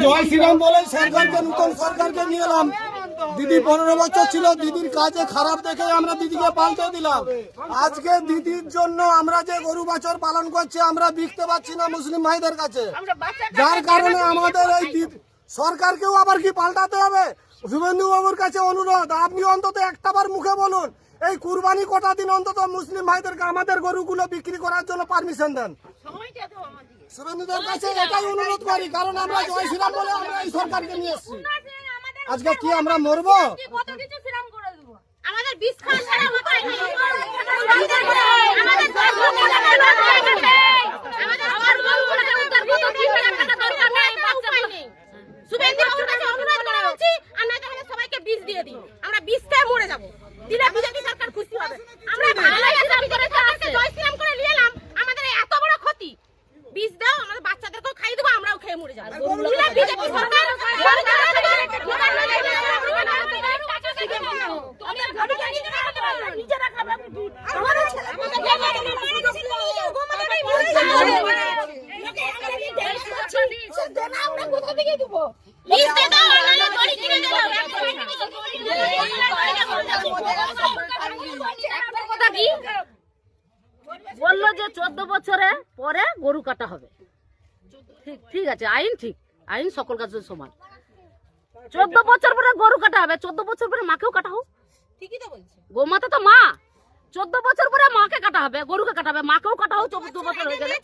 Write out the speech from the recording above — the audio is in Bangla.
জয় শ্রীরাম বলে সরকারকে নতুন সরকারকে নিয়ে এলাম। দিদি 15 বছর ছিল, দিদির কাজে খারাপ দেখে আমরা দিদিকে পাল্টে দিলাম। আজকে দিদির জন্য আমরা যে গরু বাছর পালন করছি আমরা বিকতে পারছি না মুসলিম ভাইদের কাছে, যার কারণে আমাদের এই সরকারকেও আবার কি পাল্টাতে হবে। শুভেন্দু বাবুর কাছে অনুরোধ, আপনি অন্তত একটাবার মুখে বলুন এই কুরবানি কটা দিন অন্তত মুসলিম ভাইদেরকে আমাদের গরুগুলো বিক্রি করার জন্য পারমিশন দেন। শুভেন্দুদের কাছে এটাই অনুরোধ করি, কারণ আমরা জয় শ্রীরাম বলে আমরা এই সরকারকে নিয়ে এসেছি। আজকে কি আমরা মরবো? আমাদের বিষ খাওয়া ছাড়া উপায় নেই। শুভেন্দু বাবুর কাছে অনুরোধ করে বলছি, আমরা তাহলে সবাইকে বিষ দিয়ে দিই, আমরা বিষ খেয়ে মরে যাবো। দিলে বিজেপি সরকার খুশি হবে। আমরা ভালোই আসামি করে সরকারকে জয় শ্রীরাম করে নিয়ে এলাম, আমাদের এত বড় ক্ষতি। বিষ দাও, আমাদের বাচ্চাদেরকেও খাইয়ে দেবো, আমরাও খেয়ে মরে যাবো। দিলে বিজেপি সরকার বললো যে 14 বছরে পরে গরু কাটা হবে। ঠিক আছে, আইন ঠিক, আইন সকল কাছে সমান। 14 বছর পরে গরু কাটা হবে, 14 বছর পরে মাকেও কাটা হোক। ঠিকই তো বলছে, গোমাতা তো মা। 14 বছর পরে মাকে কাটা হবে, গরুকে কাটা হবে, মাকেও কাটা হোক। 14 বছর হয়ে গেলে